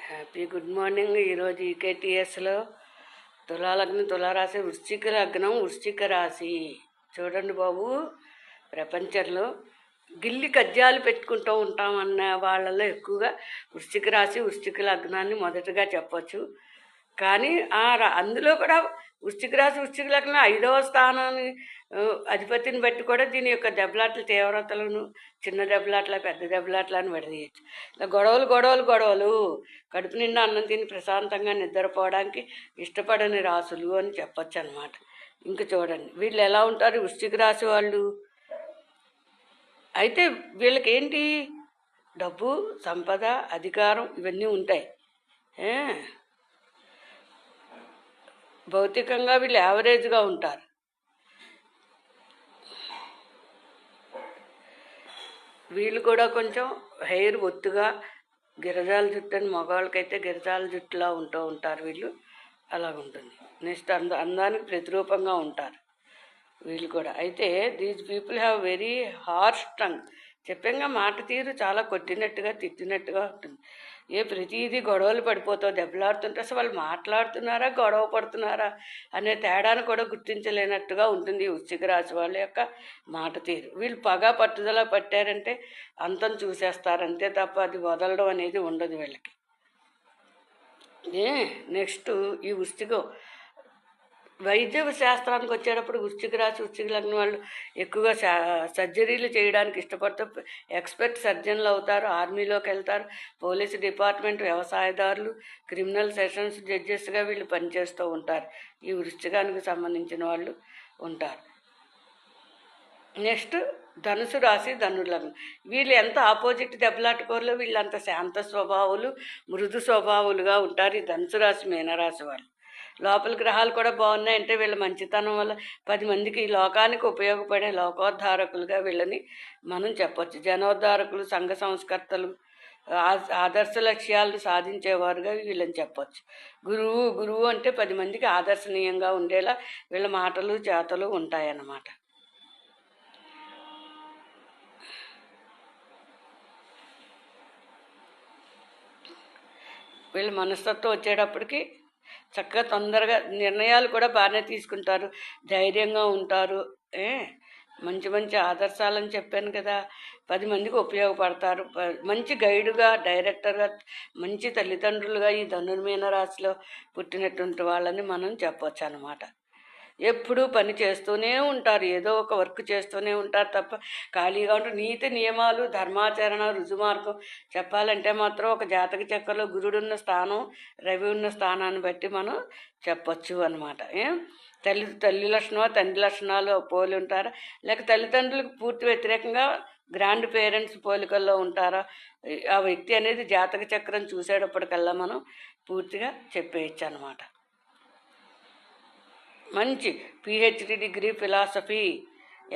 Happy good morning. ఈరోజు ఈకేటీఎస్లో తులాలగ్నం, తులారాశి, వృశ్చిక లగ్నం, వృశ్చిక రాశి. చూడండి బాబు, ప్రపంచంలో గిల్లి కజ్జాలు పెట్టుకుంటూ ఉంటామన్న వాళ్ళలో ఎక్కువగా వృశ్చిక రాశి, వృశ్చిక లగ్నాన్ని మొదటగా చెప్పచ్చు. కానీ అందులో కూడా వృశ్చిక రాశి, వృశ్చిక లగ్నం 5వ స్థానాన్ని అధిపతిని బట్టి కూడా దీని యొక్క దెబ్బలాట్ల తీవ్రతలను చిన్న దెబ్బలాట్ల, పెద్ద దెబ్బలాట్ల అని విడదీయచ్చు. ఇలా గొడవలు కడుపు నిండా అన్నం తిని ప్రశాంతంగా నిద్రపోవడానికి ఇష్టపడని రాసులు అని చెప్పచ్చు అనమాట. ఇంక చూడండి వీళ్ళు ఎలా ఉంటారు, వృశ్చిక రాశి వాళ్ళు. అయితే వీళ్ళకి ఏంటి, డబ్బు, సంపద, అధికారం ఇవన్నీ ఉంటాయి. భౌతికంగా వీళ్ళు యావరేజ్గా ఉంటారు. వీళ్ళు కూడా కొంచెం హెయిర్ ఒత్తుగా గిరజాల జుట్టు అని, మగవాళ్ళకైతే గిరజాల జుట్టులా ఉంటారు వీళ్ళు. అలాగుంటుంది. నెక్స్ట్ అందానికి ప్రతిరూపంగా ఉంటారు వీళ్ళు కూడా. అయితే these people have very harsh tongue. చెప్పంగా మాట తీరు చాలా కొట్టినట్టుగా, తిట్టినట్టుగా ఉంటుంది. ప్రతిదీ గొడవలు పడిపోతావు, దెబ్బలాడుతుంటే అసలు వాళ్ళు మాట్లాడుతున్నారా, గొడవ పడుతున్నారా అనే తేడాను కూడా గుర్తించలేనట్టుగా ఉంటుంది ఈ వృశ్చిక రాశి వాళ్ళ యొక్క మాట తీరు. వీళ్ళు పగా పట్టుదల పట్టారంటే అంతం చూసేస్తారు అంతే తప్ప అది వదలడం అనేది ఉండదు వీళ్ళకి. నెక్స్ట్ ఈ వృశ్చికం వైద్య శాస్త్రానికి వచ్చేటప్పుడు వృశ్చిక రాశి, వృశ్చిక లగ్నం వాళ్ళు ఎక్కువగా సర్జరీలు చేయడానికి ఇష్టపడతారు. ఎక్స్పర్ట్ సర్జన్లు అవుతారు, ఆర్మీలోకి వెళ్తారు, పోలీసు డిపార్ట్మెంట్, వ్యవసాయదారులు, క్రిమినల్ సెషన్స్ జడ్జెస్గా వీళ్ళు పనిచేస్తూ ఉంటారు. ఈ వృశ్చికానికి సంబంధించిన వాళ్ళు ఉంటారు. నెక్స్ట్ ధనుసు రాశి, ధనుర్లగ్నం. వీళ్ళు ఎంత ఆపోజిట్ దెబ్బలాటుకోరులో వీళ్ళు అంత శాంత స్వభావులు, మృదు స్వభావులుగా ఉంటారు ఈ ధనుసు రాశి, మీనరాశి వాళ్ళు. లోపల గ్రహాలు కూడా బాగున్నాయంటే వీళ్ళ మంచితనం వల్ల 10 మందికి ఈ లోకానికి ఉపయోగపడే లోకోద్ధారకులుగా వీళ్ళని మనం చెప్పచ్చు. జనోద్ధారకులు, సంఘ సంస్కర్తలు, ఆదర్శ లక్ష్యాలను సాధించేవారుగా వీళ్ళని చెప్పచ్చు. గురువు అంటే 10 మందికి ఆదర్శనీయంగా ఉండేలా వీళ్ళ మాటలు, చేతలు ఉంటాయన్నమాట. వీళ్ళ మనస్తత్వం వచ్చేటప్పటికి చక్కగా తొందరగా నిర్ణయాలు కూడా బాగానే తీసుకుంటారు, ధైర్యంగా ఉంటారు. మంచి మంచి ఆదర్శాలని చెప్పాను కదా, 10 మందికి ఉపయోగపడతారు. మంచి గైడుగా, డైరెక్టర్గా, మంచి తల్లిదండ్రులుగా ఈ ధనుర్మీన రాశిలో పుట్టినటువంటి వాళ్ళని మనం చెప్పవచ్చు అన్నమాట. ఎప్పుడూ పని చేస్తూనే ఉంటారు, ఏదో ఒక వర్క్ చేస్తూనే ఉంటారు తప్ప ఖాళీగా ఉంటారు. నీతి నియమాలు, ధర్మాచరణ, రుజుమార్గం చెప్పాలంటే మాత్రం ఒక జాతక చక్రంలో గురుడున్న స్థానం, రవి ఉన్న స్థానాన్ని బట్టి మనం చెప్పచ్చు అనమాట. తల్లి లక్షణమో తండ్రి లక్షణాలు పోలి ఉంటారా, లేక తల్లిదండ్రులకు పూర్తి వ్యతిరేకంగా గ్రాండ్ పేరెంట్స్ పోలికల్లో ఉంటారా, ఆ వ్యక్తి అనేది జాతక చక్రం చూసేటప్పటికల్లా మనం పూర్తిగా చెప్పేయచ్చు అనమాట. మంచి PhD degree, philosophy,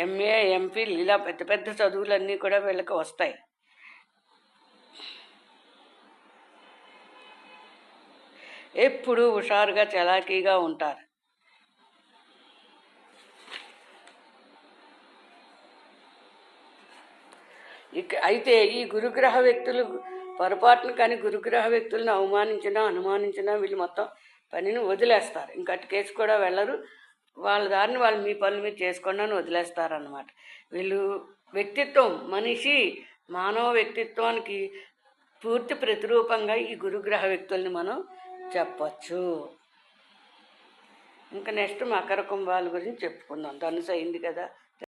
MA, MPhil ఇలా పెద్ద పెద్ద చదువులన్నీ కూడా వీళ్ళకి వస్తాయి. ఎప్పుడూ హుషారుగా, చలాకీగా ఉంటారు. అయితే ఈ గురుగ్రహ వ్యక్తులు పొరపాటును కానీ గురుగ్రహ వ్యక్తులను అవమానించినా, అనుమానించినా వీళ్ళు మొత్తం పనిని వదిలేస్తారు. ఇంకటి కేసు కూడా వెళ్ళరు, వాళ్ళ దారిని వాళ్ళు మీ పనులు మీరు చేసుకోండి అని వదిలేస్తారన్నమాట. వీళ్ళు వ్యక్తిత్వం, మనిషి మానవ వ్యక్తిత్వానికి పూర్తి ప్రతిరూపంగా ఈ గురుగ్రహ వ్యక్తుల్ని మనం చెప్పచ్చు. ఇంకా నెక్స్ట్ మకర కుంభాల గురించి చెప్పుకుందాం. ధనుసు అయింది కదా.